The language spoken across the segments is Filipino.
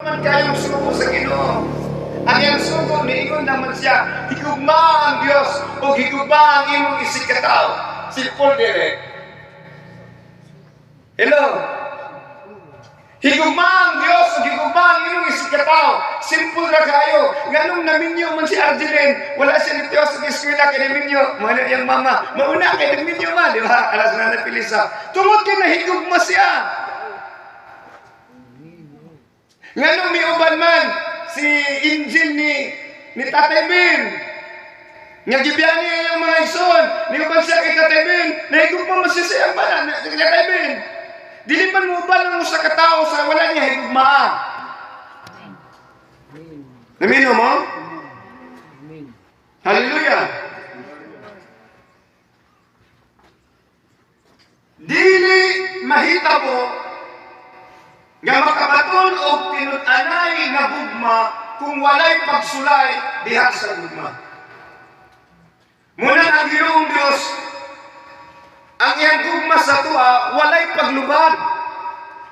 Man kayong sugo sa Ginoo. Ang iyang sugo niingon naman siya, higugma ang Dios o higugma ang imong isig katawo. Simple dire. Hello. Higugma ang Dios o higugma ang imong isig katawo. Simple ra kayo. Ganong naminyo man si Arjeline, wala siya nito sa eskwela kay naminyo. Mana yang mama, mauna kay naminyo man, di ba? Alas na napilisa. Tungod kay nahigugma siya. Nganong may uban man si Injil ni Tatay Ben. Nga gibyan niya yung mga ison. Ni uban siya kay Tatay Ben. Nahigugma masisiyang ba na kay Tatay Ben. Dili man mo uban ng usa ka tawo sa wala niya higugma. Namino mo? Hallelujah. Dili mahitabo nga makabaton og tinud-anay nga gugma kung walay pagsulay diha sa gugma. Muna ang Ginoong Dios, ang iyang gugma sa tuwa walay paglubad.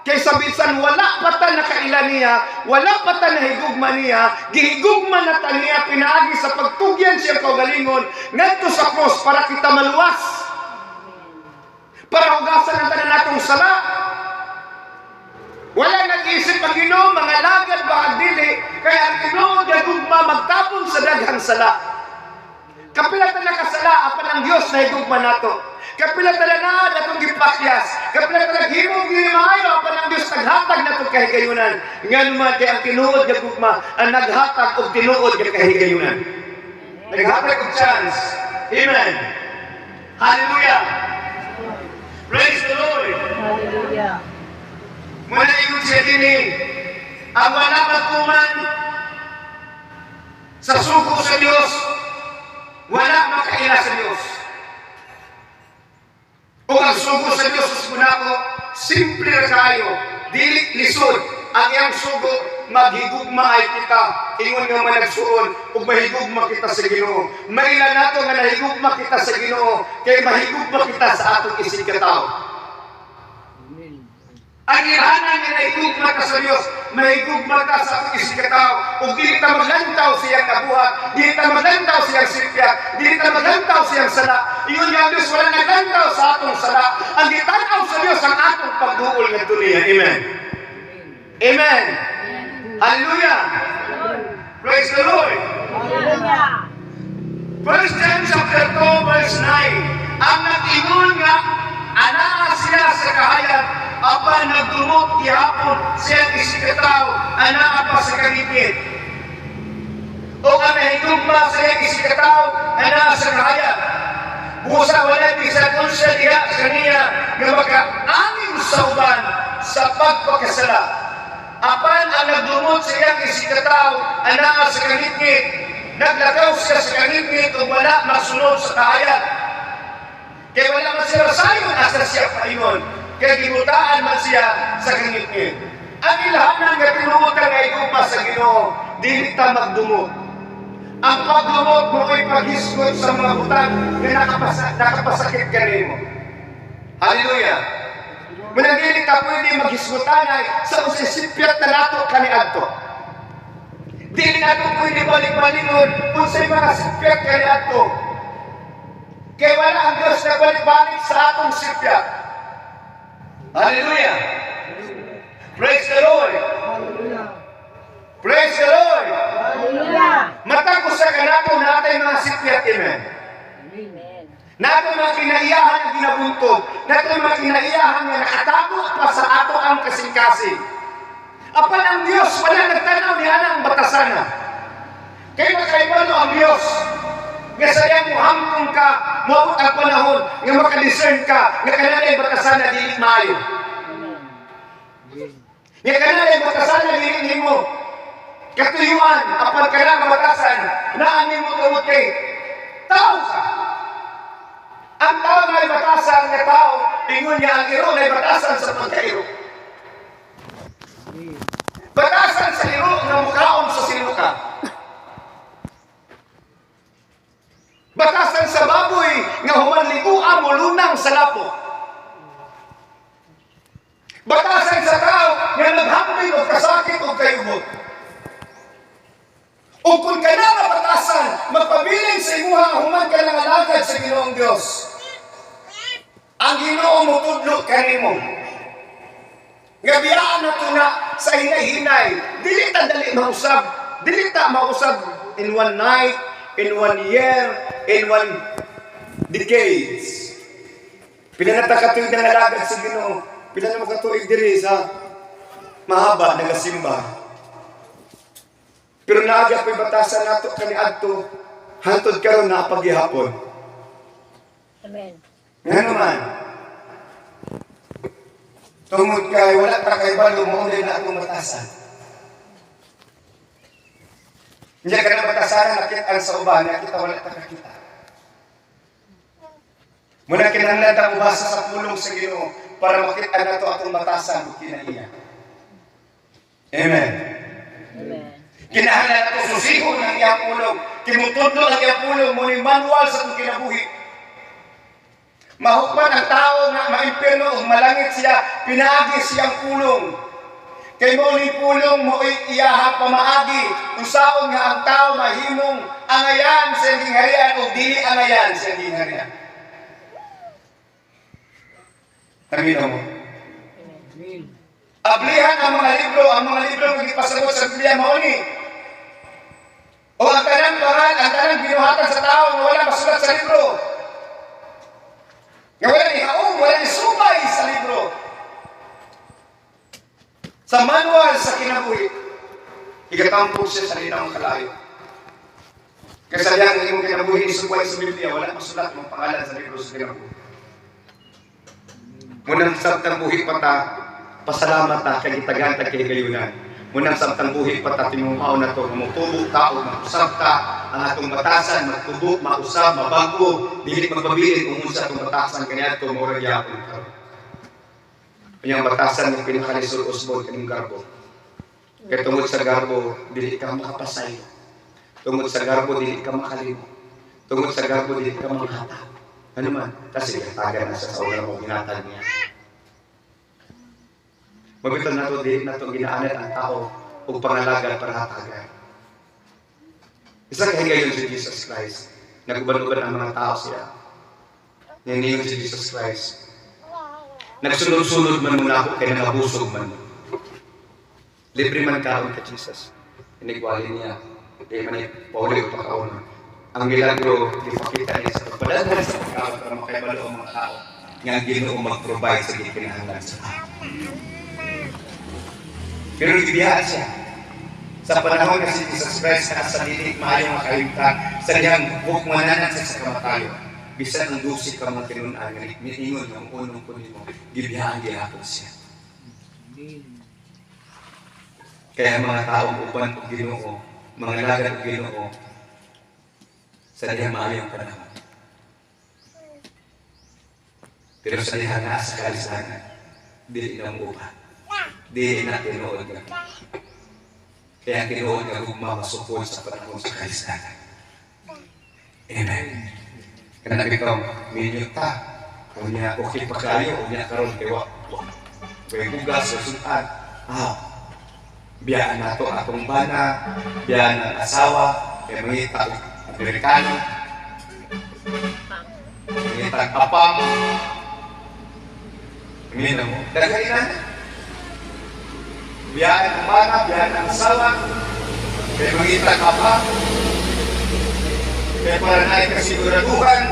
Kay sabisan wala pa ta nakaila niya, wala pa ta nahigugma niya, gihigugma na ta niya pinaagi sa pagtugyan siya kaugalingon ngadto sa cross para kita maluwas. Para hugasan ang tanan natong sala. Wala nag-isip ang Ginoo, mga lagad ba dili, kaya ang Ginoo gagugma magtapon sa daghang sala. Kapila ta nakasala, apan ang Dios na higugma nato. Kapila ta na atong gipakyas. Kapila ta naghimog dili maayo, apan ang Dios naghatag nato kahigayunan. Ngano man kay ang tinuod nga gugma ang naghatag og tinuod nga kahigayunan. Naghatag og chance. Amen. Hallelujah. Praise the Lord. Hallelujah. Muna ingon siya din ang wala matuman sa sugo sa Diyos, wala makaila sa Diyos. O ang sugo sa Diyos sa sunako, simple na kayo, dili lisod, ang iyang sugo, maghigugma ay kita, ingon nga managsuon, ug mahigugma kita sa Ginoo. Maila nato nga nahigugma kita sa Ginoo, kay mahigugma kita sa atong isig katawo. Ang ilahanan nga nahigugma ka sa Diyos, mahigugma ka sa atong isig katawo, ug dili ta maglantaw siyang kabuhat, dili ta maglantaw siyang sipyak, dili ta maglantaw siyang sala. Iyon nga Diyos wala naglantaw sa atong sala. Ang gitanaw sa Diyos ang atong pagduol nga duniya. Amen. Amen. Hallelujah. Praise the Lord. Hallelujah. 1 John chapter 2 verse 9. Ang nag-ingon nga anaa siya sa kahayag apan nagdumot gihapon siya isikataw anaa pa sa kalipit. O ang nahigugma siya isikataw anaa sa kahayag. Busa wala bisag unsa diha sa kaniya nga maka-angin sa uban sa pagpakasala. Apan ang nagdumot siya isikataw anaa sa kalipit. Naglakaw siya sa kalipit o wala masunod sa kahayag. Kaya wala man siya sayon asa siya paingon. Kaya gibutaan man siya sa kangit-ngit. Ang ilahanan nga tinuotan nga igugma sa Ginoo, dili ta magdumot. Ang pagdumot mo ay paghisgot sa mga butang na nakapasakit kanimo. Hallelujah. Muna dili ta pwede maghisgotanay sa usisipyat na nato kaniadto. Dili nato pwede balik-balingon kung sa mga sipyat kaniadto. Kaya wala ang Diyos na balik-balik sa atong sipyat. Hallelujah. Praise the Lord. Praise the Lord. Hallelujah. Matag usa ka nato natay mga sipyat, amen. Amen. Nato mga kinaiyahan nga ginabuntog, nato mga kinaiyahan nga nakatago pa sa ato ang kasing-kasing. Apan ang Diyos wala nagtanaw niya ang batasana. Kaya makaibalo ang Diyos. Nga sayang mo hamtong ka, maabot ang panahon, nga makadiscern ka, nga kanalay batasana dili maayo. Nga kanalay batasana dili mo. Katuyuan, apan ka na batasan, naan mo tuwod kay tao ka. Ang tao na ay batasan nga tao, ingon niya ang iro na ay batasan sa pagkairo. Batasan sa iro nga mukaon sa sinuka. Batasan sa baboy nga humanliguan mo lunang sa lapo. Batasan sa tao nga naghambal amin o kasakit o kayubot. O kung ka na mapatasan, magpabiling sa imuha human ka ng alagad sa Ginoong Diyos. Ang Ginoo mo tudlo kanimo. Nga biyaan na ito na sa hinay-hinay. Dili ta dali mausab. Dili ta mausab in one night, in 1 year, in 1 decades. Pila na ta katuig ng alagad sa Ginoo. Pila na makatuig diri sa mahaba nagasimba. Pero naaga po'y batasan nato kaniadto hantod karon na paghihapon. Amen. Nga naman. Tungod kay wala ta kay balo mo na akong batasan. Hindi ka na batasan nakita sa uban, nakita wala ta kakita. Muna kinahanglan ta ubasa sa pulong sa Ginoo para makita nato atong batasan ug kinaiya. Amen. Amen. Kinahanglan nato susihon ang iyang pulong. Kimutudlo ang iyang pulong mo ni manual sa itong kinabuhi. Mahukman ang tao na maimpirno o malangit siya, pinaagi siyang pulong. Kay mo ni pulong mo iyaha pamaagi, kung saan nga ang tao mahimong angayan sa iyang harian o dili angayan sa iyang harian. Tamino mo. Ablihan ang mga libro nga gipasagot sa Biblia mao ni. O ang tanang pangal, ang tanang binuhatan sa tao na wala masulat sa libro. Nga wala ni haong, wala ni sumay sa libro. Sa manual sa kinabuhi, igatampog siya sa linang kalayo. Kaya diyan ang imong kinabuhi ni sumay sa Biblia, wala masulat mong pangalan sa libro sa kinabuhi. Munang sabtang buhi pa ta, pasalamat ta kay gitagan ta kay gayunan. Munang sabtang buhi pa ta tinuhaw na to, mutubo ta o mausab ta ang atong batasan, magtubo, mausab, mabago, dili magpabilin kung unsa atong batasan kaniadto mao ra gyapon karon. Yang batasan ng pinakanisod usbon kaning garbo. Kay tungod sa garbo dili ka makapasay. Tungod sa garbo dili ka makalimo. Tungod sa garbo dili ka manghata. Ano man, kasi tagan na siya sa ulang mo ginatag niya. Mabiton na ito, di na ito ginaanat ang tao o pangalagan para hatagan. Isa kahigayon si Jesus Christ. Naguban-uban ang mga tao siya. Niniyon si Jesus Christ. Nagsunod-sunod man muna ako kaya nangabusog man. Libre man kaon ka Jesus. Inigwali niya. Di man pauli o pakaon. Ang milagro, ipakita niya sa pagpadala sa pagkaon para makaibalo ang mga tao. Nga ang Ginoo mag-provide sa kinahanglan sa tao. Pero nagbibiyahan siya. Sa panahon na si Jesus Christ na sa dinig maayong makayugtan, sa niyang bukmananan siya sa kamatayo. Bisan ang dusik ka mga tinunan, niingon ng unong kunin mo, gibiyahan gihapon siya. Kaya mga taong uban o Ginoo, mga lagad o Ginoo, sa niyang maayong panahon. Pero sa niyang nasa kalisanan, dili na upa. Dili na tinuod ka. Kaya tinuod ka gugma masukod sa panahon sa kalisanan. Amen. Kaya ikaw, minyot ta. Kung niya okay pa kayo, kung niya karoon kayo, kaya bugas o sutan. Biyaan na ito atong bana, biyaan ng asawa, kaya mangita Amerikano, mangita kapang, mangita mo, dagay na. Biyaan ng bana, biyaan ng asawa, kaya mangita kapang, kaya para na ikasiguraduhan,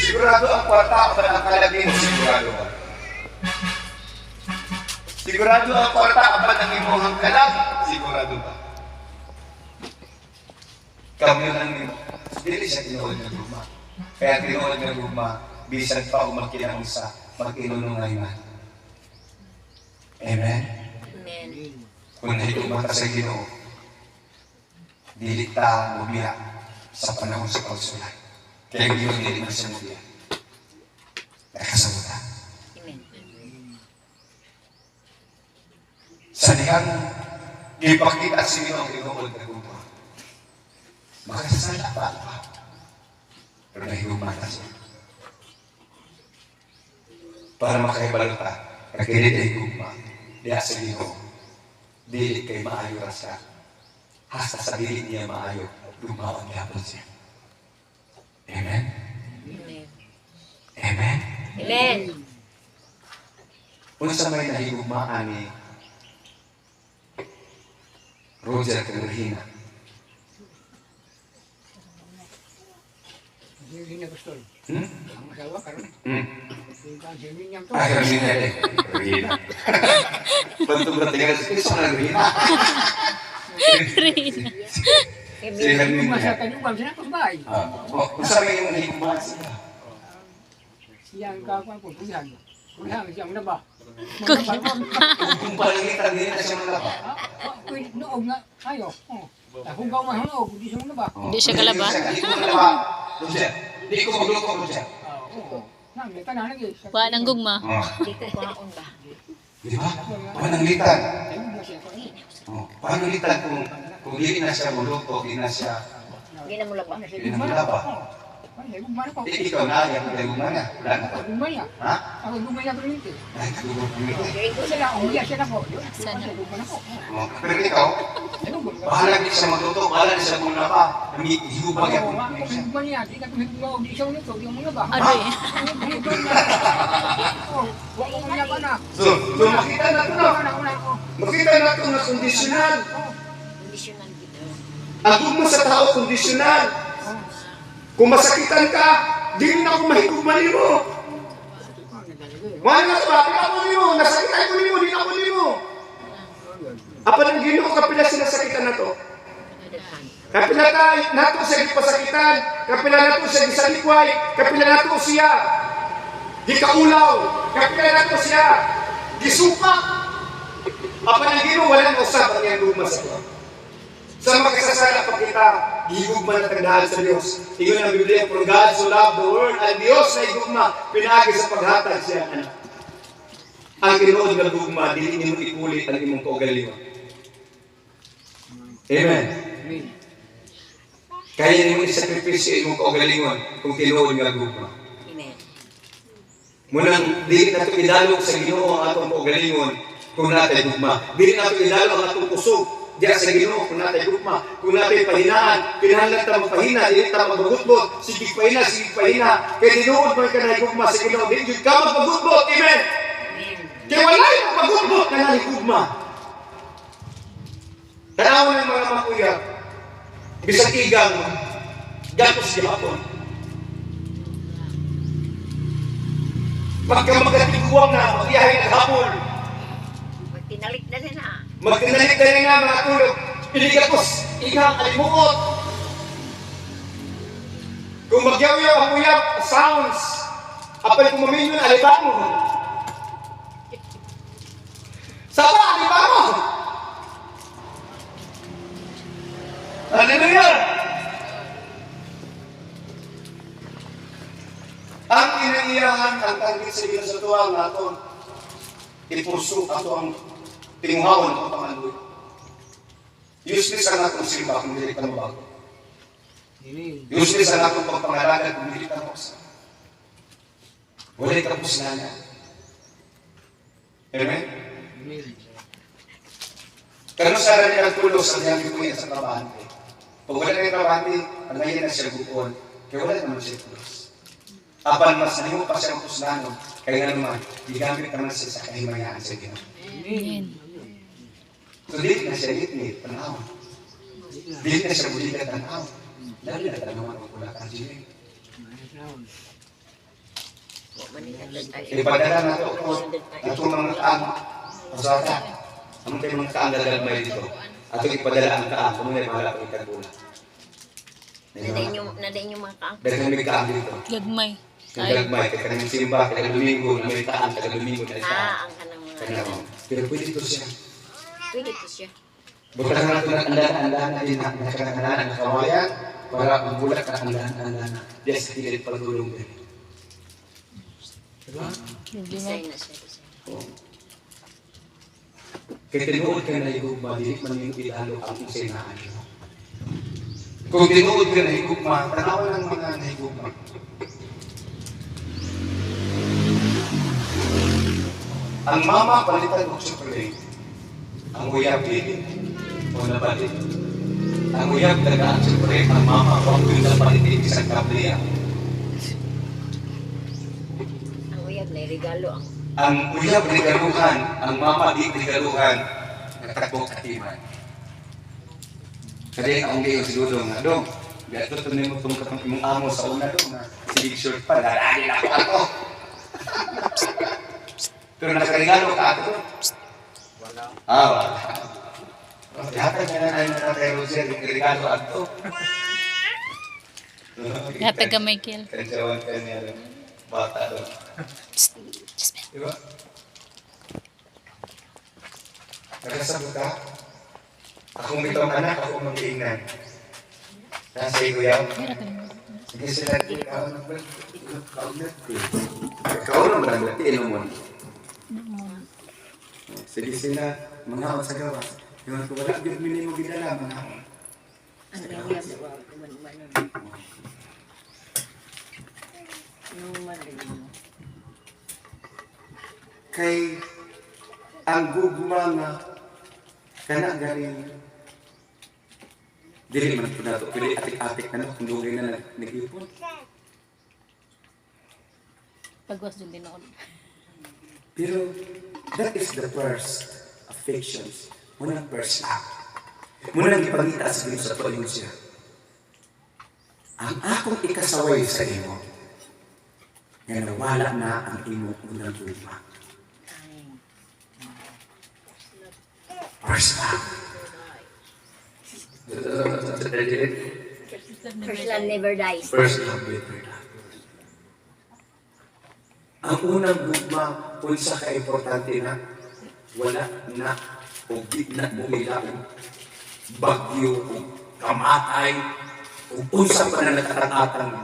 sigurado ang kwarta o ang kalagay mo sigurado ba? Sigurado ang kwarta kapag ang imuhang kalag, sigurado ba? Kami lang nimo. Dili siya tinuod na gugma. Kaya tinuod na gugma, bisan pa o magkinamang sa mag-inunong ngayon. Amen? Amen. Kung nahigumata sa Ginoo, dili ta mubiya sa panahon sa pagsulay. Kaya Ginoo dili man siya mubiya. Nakasagutan. Amen. Sa niyang ipakita si Ginoo tinuod na gugma. Makasasala pa. Pero nahigumata siya. Para makaibalo ka, kakilit ay gugma. diya sa Ginoo. Dili kay maayo ra siya. Hasta sa dili niya maayo, dumaon gyapon siya. Amen. Amen. Amen. Amen. Unsa may nahigugmaan ni Roger Carolina. Hindi na gusto. Hmm? Ang asawa karon. Hmm. Hindi niya to. Ah, Carolina eh. Carolina. Bantu bertinggal sa Carolina. Si Carolina. Masakan yung bangsa ko ba? Unsa may yung nahigugmaan siya? Siya ang kakuan ko pulihan. Pulihan siya mo na ba? Kung palangitan din na siya malaba. Pwede noog nga ayo. Kung gaw man noog, di siya mo na ba? Di siya kalaba. Di ko malaba. Roger. Di ko magluto, Roger. Oo. Nami ka na lagi. Wa nang gugma. Di ko kuhaon ba? Di ba? Paano litan? Ay, mo siya ko. Paano litan kung hindi na siya magluto, hindi na siya Hindi na mo lang ba? hindi na malaba? Ay, gumana ko. Ikaw na, yung gumana. Wala na to. Gumana. Ha? Ako gumana ko rin. Ay, katulog ko nito. Ko sila, umiya siya na ko. Sana. Gumana ko. Pero ikaw, Ano gumana? bahala din siya magluto, bahala din siya muna pa. Hihubag yan. Gumana niya, di ka tumiglaw, di siya mo nito, di mo na ba? Ano eh? Wala ko niya ba na? So makita na ito na. Makita na ito na kondisyonan. Kondisyonan dito. Ang gugma sa tao, kondisyonan. Kung masakitan ka, di na ako mahigugman mo. Wala na sa bakit ako nimo, nasakitan ko nimo, di na ako nimo. Apa nang Ginoo kapila sinasakitan na to? Kadaghan. Kapila nato siya gipasakitan, kapila nato siya gisalikway, kapila nato siya gikaulaw, kapila nato siya gisupak. Apa nang Ginoo wala na usab ang iyang gugma sa to. Sa magkasasala pag kita, gihigugma na tagdahan sa Diyos. Ingon ang Biblia, for God so loved the world, ang Diyos na igugma, pinagi sa paghatag siya, anak. Ang tinuod na gugma, dili nimo ipulit ang imong kaugalingon. Amen. Kaya nimo isakripisyo imong kaugalingon kung tinuod nga gugma. Amen. Munang dili nato idalog sa Ginoo ang atong kaugalingon kung natay gugma. Dili nato idalog ang atong kusog diya sa Ginoo kung natay gugma. Kung natay pahinaan, kinahanglan ta magpahina, dili ta magbutbot. Sige pahina, sige pahina. Kaya tinuod man kanay gugma sa Ginoo, dili jud ka magbutbot. Amen. Amen. Kaya wala yung magbutbot na naligugma. Tanawan ng mga makuyag, bisang igang, gatos gihapon. Magkamatiguwang na, mag-iyahin ng hapon. Magtinalik na din ha. Magtinalik na rin nga mga tulog. Piligapos, igang alimuot. Kung magyaw-yaw ang uyab, sounds. Apay kung maminyo na alibang mo. Saba, alibang mo. Hallelujah! Ang inaiyahan ang tanggit sa Diyos sa tuwang naton, ipurso ato ang tinguhawan ng pangaluwi. Useless ang atong simba kung dili ka mabago. Useless ang atong pagpangalaga kung dili ka maksa. Wala'y kapuslanan. Amen? Kano sa rin ang tulos ang diyang ikuya sa trabahante. Pag wala na yung trabahante, ang ngayon na siya gukon, kaya wala naman siya tulos. Apan mas nahimo pa siya ang puslanon, kaya nga naman, gigamit naman siya sa kahimayaan sa Ginoo. Amen. So, dili na siya litni, tanaw. Dili na siya bulikat tanaw. Lalo na tanawan ang kulakan siya. Huwag manitagdag tayo. Ipadala na ito po, itong mga kaang, pasata. Anong kayo mga kaang dadalmay dito? At ipadala ang kaang, kung may mahala ko ikagula. Nadain yung mga kaang. Dahil may kaang dito. Gagmay. Yung dalagmay, kaya kanang simba, kaya Domingo, na may kaang, kaya Domingo na isa. Ang kanang mga. Kaya pero pwede ito siya. Pwede to siya. Bukan na ito ng andahan din na nakakanalan ng kawayan para mabulat ka ang andahan. Diyan sa tigil pagulong din. Diba? Design na siya. Kaya tinuod ka na higugma, di man yung ilalo ang isinaan mo. Kung tinuod ka na higugma, tanawan ng mga nahigugma. Ang mama palitan og chocolate. Ang uyab dili. O nabalik. Ang uyab daga ang chocolate. Ang mama huwag yun nabalik isang kabliya. Ang uyab na regalo ang Ang uyab regaluhan, ang mama di regaluhan, nagtakbong katiman. Kaya ang gayon si Dudong, Dong, gato ito na mo itong katang imong amo sa una, Dong, na sige short pa, darani na ako. Pero nakaregalo ka ako. Wala. Wala. Hatag niya na tayo na tayo, Roger, regalo ako. Hatag ka, Michael. Kansawan ka niya, bata, Dong. Diba? Nakasabot ka? Akong itong anak, ako mag-iingnan. Nasa iyo yan. Sige sila, ikaw naman. Ikaw naman, batiin mo. Sige sila, mga sa gawa. Yung ko wala, yung minimo ginala, mga ang uyab na wag man. Nung man din. kay ang gugma nga kana galing dili man po nato pili atik-atik na kung dugay na nag-ipon. Pagwas din ako. Pero that is the first affections. Munang first act. Munang ipangita sa Diyos sa tuwing siya. Ang akong ikasaway sa imo nga nawala na ang imong unang gugma. First love. First love never dies. First love never dies. Ang unang gugma, unsa ka importante na wala na o di na bumilang bagyo o kamatay o unsa pa na nakatatang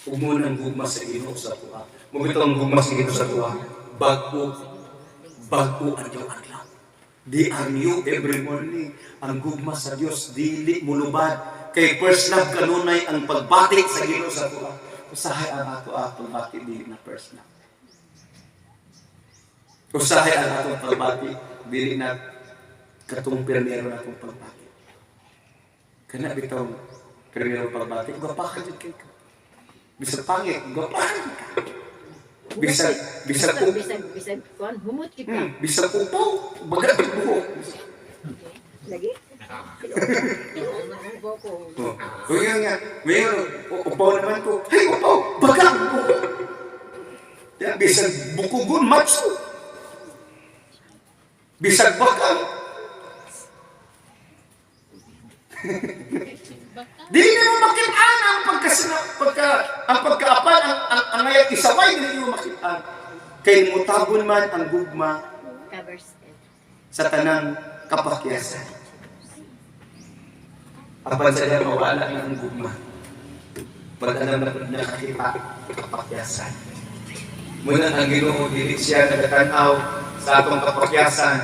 umunang gugma sa Ginoo sa tuwa. Mugito ang gugma sa Ginoo sa tuwa. Bago ang iyong adlaw. Di are new every morning. Ang gugma sa Dios dili mulubad. Kay first love kanunay ang pagbatik sa Ginoo sa tuwa. Usahay ang ato-atong bati dili na first love. Usahay ang atong pagbati dili na katong pirmero na atong pagbati. Kana bitaw pirmero pagbati, gapakan jud kay ka. Bisag pangit, gapakan ka. Bisag kuan humot kita. bisag upaw, baga buhok. Lagi? Kung yan nga, mayroon, upaw naman ko, hey upaw, baga buhok. Yan, bisag bukugon, matso. Bisag bakal. Dili mo makitaan ang pagkaapan, ang ngayat isaway, dili mo makitaan. Kay mutabon man ang gugma Covers it. sa tanang kapakyasan. Apan sa diya mawala na ang gugma. Pag-alam na nakakita kapakyasan. Muna ang Ginoo dili siya nagatanaw sa atong kapakyasan,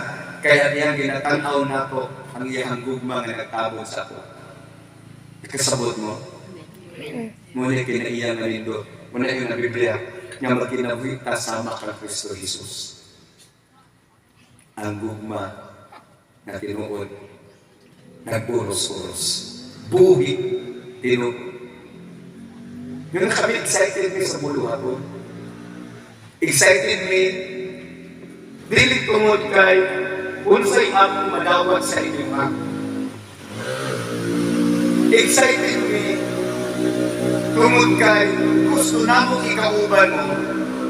kaya niyang ginatanaw nato ang iyang gugma nga nagtabon sa ato. Ikasabot mo. Muna kinaiya nga nindo. Muna yung na Biblia nga magkinabuhi ta sama kang Kristo Jesus. Ang gugma na tinuod nagpuros-puros. Buhi tinuod. Yung kami excited me sa buluhaton. Excited me dili tungod kay unsay akong madawat sa inyong ako. Excited me tungod kay gusto namong ikauban mo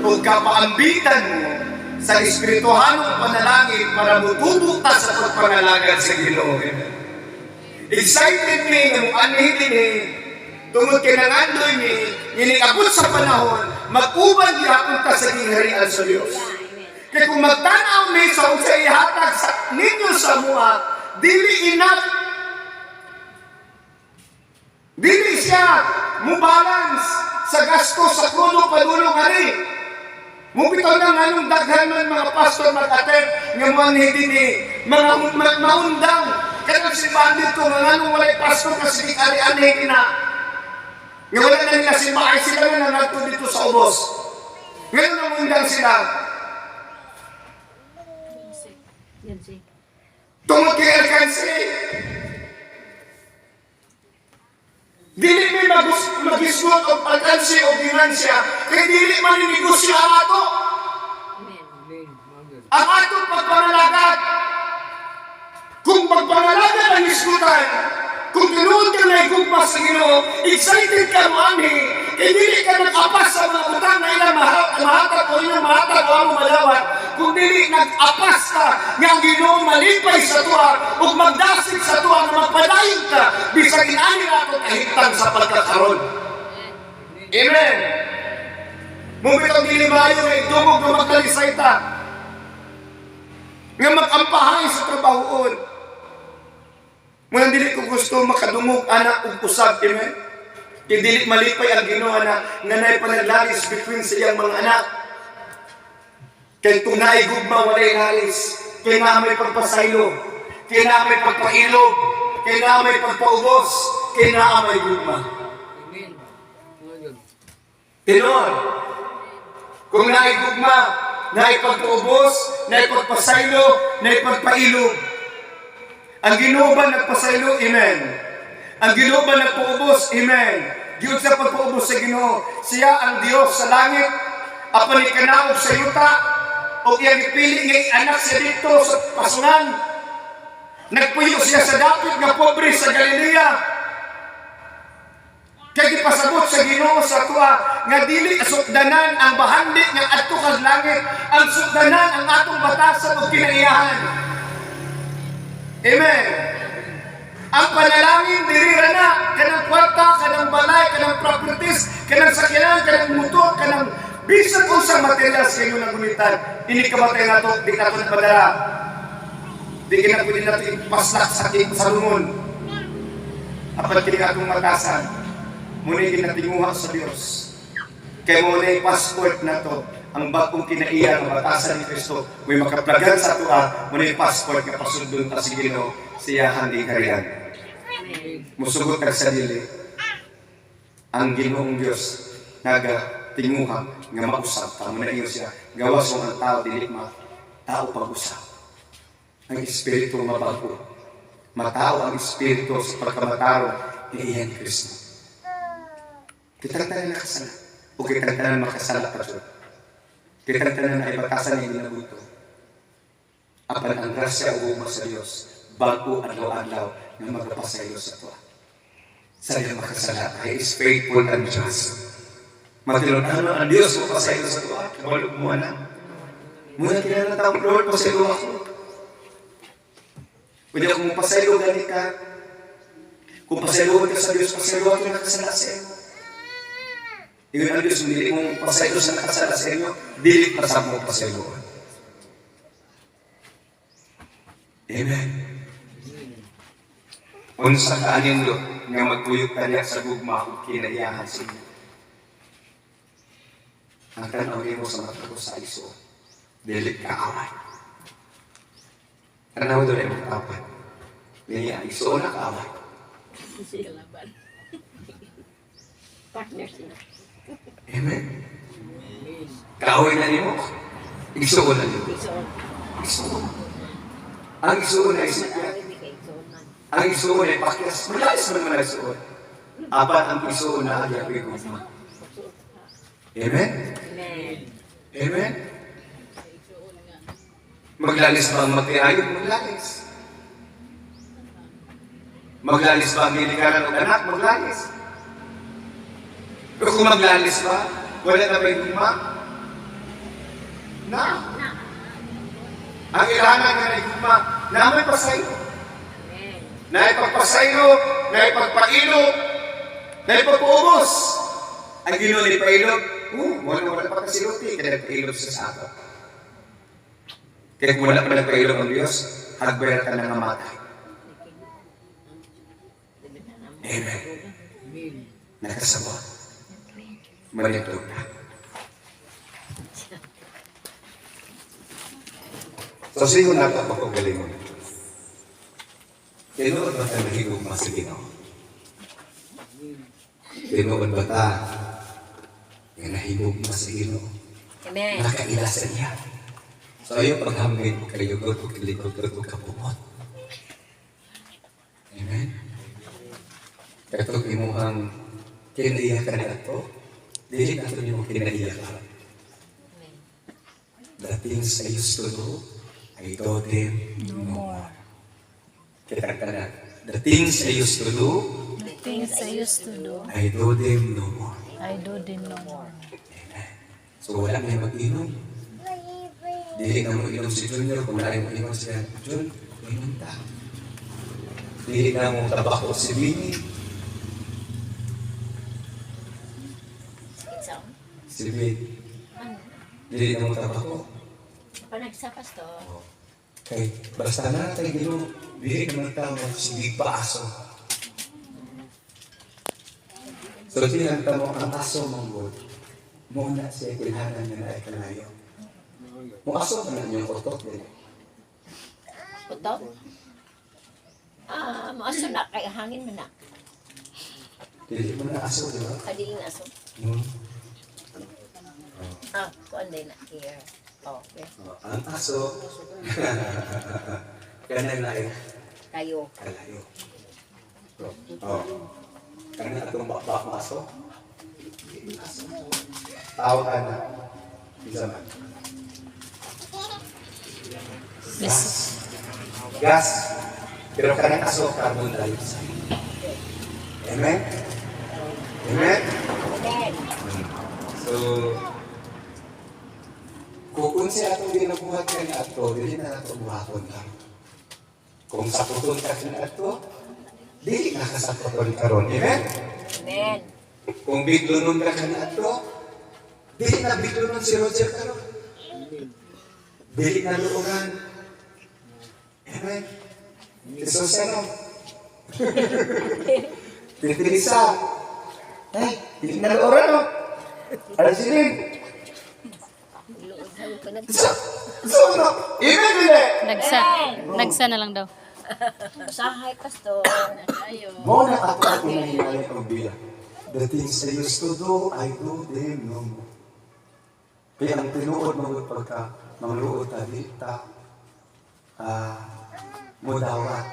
o kapaambitan mo sa espirituhanong panalangin para mutubo ta sa pagpanalangin sa Ginoo. Excited me nga mo anhin ni tungod kay nangandoy ni iniabot sa panahon mag-uban gihapon ta sa gingharian sa Dios. Kaya kung magtanaw ni sa unsay ihatag sa ninyo sa mua, dili enough. Dili siya mubalance sa gasto sa krudo padulong hari. Mubitaw na nga nung daghan man mga pastor mag-attend nga mga hindi ni mga maundang. Kaya si bandit ko nga nung walay pastor kasi di ari-ani na. Nga wala na nila si Maay sila na nagto dito sa ubos. Ngayon namundang sila. Yan si. Tungod kay alkansi. Dili may magisgot o alkansi o ginansya, kay dili man ninegosyo ang ato. Amen. Ang ato pagpangalagad. Kung pagpangalagad ang isgutan, kung tinuod ka na igugma sa Ginoo, excited ka mo anhi, kay dili ka nag-apas sa mga utang na ilang mahatag o ilang mahatag o ang malawat, kung dili nag-apas ka nga ang Ginoo malipay sa tuwa o magdasig sa tuwa na magpadayon ka, bisag inani nato kahitang sa pagkakaroon. Amen. Mumit ang dili maayo nga idumog na magdalisay ta, nga mag-ampahay sa trabahoon. Muna dili ko gusto makadumog anak ug usab, amen? Kaya dili malipay ang Ginoo na nanay panaglalis between sa iyang mga anak. Kaya kung naay gugma, walay lalis. Kaya na may pagpasaylo. Kaya na may pagpailog. Kaya na may pagpaubos. Kaya na may gugma. Tinuod. Kung naay gugma, naay pagpaubos, naay pagpasaylo, naay pagpailog. Ang Ginoo ba nagpasaylo? Amen. Ang Ginoo ba nagpaubos? Amen. Diyos sa pagpaubos sa Ginoo. Siya ang Diyos sa langit. Apan ikanaog sa yuta. O iyang ipili ng anak siya dito sa pasungan. Nagpuyo siya sa dapit nga pobre sa Galilea. Kaya gipasabot sa Ginoo sa tuwa nga dili sukdanan ang bahandi ng adto kag langit. Ang sukdanan ang atong batasan o kinaiyahan. Amen. Ang panalangin dirira na kanang kwarta, kanang balay, kanang properties, kanang sakyanan, kanang motor, kanang bisan kung sa materials kayo na gunitan. Ini kamatay na to, di na ito napadala. Di na pwede natin ipaslak sa lungon. Apat kini atong matasan. Muna ginatinguha sa Diyos. Kaya muna yung passport na to, ang bagong kinaiya ng batasan ni Kristo, may makaplagan sa tuwa, muna yung passport nga pasundon ta si Ginoo, siya hindi kariyan. Musugot ka sa dili. Ang Ginoong Diyos, tinguha, nga mausap ka, muna iyo siya, gawas mo ang tao, dili tao pag-usap. Ang Espiritu mabago. Matao ang Espiritu sa pagkamataro ni iyan Kristo. Kitang tanan nakasala, o kitang tanan makasala pa siya. Kitang tanan ay batasan na ginabuto. Apan ang grasya o guma sa Diyos, bago adlaw-adlaw na magpasaylo sa tuwa. Sa iyang makasala ay is faithful and just. Matilon, ano ang Diyos magpasaylo sa tuwa? Kabalog mo na. Muna kinala taong Lord, pasaylo ako. Pwede akong pasaylo gani ka. Kung pasaylo ka sa Diyos, pasaylo ako na kasala sa iyo. Ingon ang Diyos, hindi mong pasaylo sa nakasala sa inyo, dili pa sa mong pasaylo. Amen. Unsa ka aning lo nga magpuyok kaniya sa gugma kung kinaiyahan sa inyo. Ang tanaw mo sa mata ko sa iso, dili ka away. Tanaw doon ay magkapat. Niya, iso na ka away. Partner sila. Amen. Kaaway na niyo. Igsuon na niyo. Igsuon. Ang igsuon ay isipya. Ang igsuon ay pakyas. Malayas man man igsuon. Apat ang igsuon na agya ko igugma. Amen? Amen? Maglalis ba ang magtiayog? Maglalis. Maglalis ba ang nilikaran ng anak? Maglalis. Pero kung maglalis ba, wala na may guma? Na. Ang ilangan na may guma, na may pasaylo. Na ipagpasaylo, na ipagpailog, na ipagpuubos. Ang Ginoo ni pailog, wala pa kasiluti, kaya nagpailog sa ato. Kaya kung wala pa nagpailog ang Diyos, hagbera ka na namatay. Amen. Nakasabot. Manito na. So, sino na ito pagkagaling mo? Tinuod ba ito nahigog mas sa Ginoo? Tinuod ba ito nga nahigog mas sa Ginoo? Amen. Nakailasan niya. So yung paghamgay mo kayo, God, o kilikod, God, o kapumot. Amen? Kato imuhang kinaiyakan na ito, dili na ito yung kinaiyakan. The things I used to do, I do them no more. Kita ka na. The things I used to do, The things I used to do, I do them no more. I do them no more. Amen. So wala may mag-inom. Dili na mo inom si Junior, kung wala yung inom siya, Jun, inom ta. Dili na mo tabako si Bini. Isang. Si Bini. Dili na mo tabako. Panagsapas to. Kay, basta na tayo gino, dili naman tao sige pa aso. So, tinanta mo ang aso mong God. Muna siya kailangan niya na ikalayo. Mo aso pa na niyong utot din. Puto? Maaso na kay hangin mo na. Dili mo na aso, di ba? Kadiling aso. Hmm. Kuan din na here. Okay. Ang aso, kanang layo, Kayo. kalayo. Kanang atong bakbak ng aso. Tao ka na. Isa man. Yes. Gas. Pero kanang aso, carbon dioxide. Amen? Amen? Amen. So, kung siya atong ginabuhat ka na ato, dili na nato buhaton ka. Kung saputon ka na ato, dili na ka saputon karon. Amen? Amen. Kung biglunon ka na ato, dili na biglunon si Roger karon. Dili na luungan. Amen? Jesus ano? Titirisa. Ay, dili na luungan no? Arsilin. Iluod sabi ko nag So, no? Amen, dili? Nagsa na lang daw. usahay pastor. Ayo. Mo na ako ang hinahinay ang biya. The things I used to do, I do them no more. Kaya ang tinuod mo pagka mangluod ta dita, mudawat.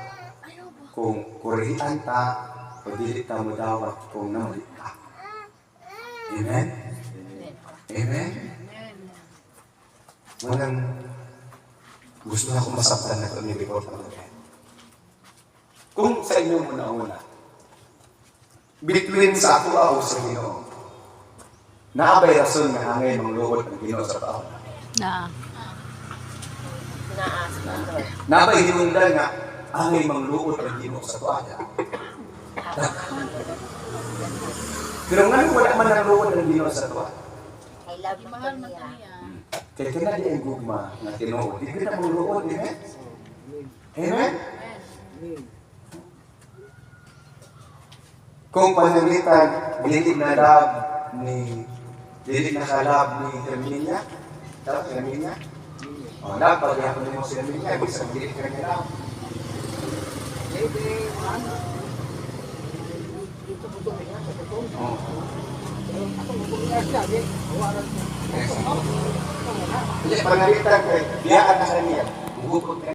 Kung kurihan ta, o dili ta mudawat kung namali ta. Amen? Amen? Walang gusto na akong masaktan na ito ni report ang mga. Kung sa inyo muna-una, between sa ako o sa Ginoo, naabay rason nga hangay mangluhod ng Ginoo sa tao. Na. Naas pastor. Naabay hinungdan nga hangay mangluhod ng Ginoo sa tuaya. Pero nga wala man ang luhod ng Ginoo sa tuaya. I love you Maria. Kaya kaya di ang gugma nga tinuod. Di kita mangluhod, amen? Amen? Kung panamitan, dili na lab ni dili na kalab ni Herminia, dapat Herminia. O, lab, pagyapon mo si Herminia, ibig sabihin ka niya lab. Hindi, panamitan kay biyaan na sa niya. Bukod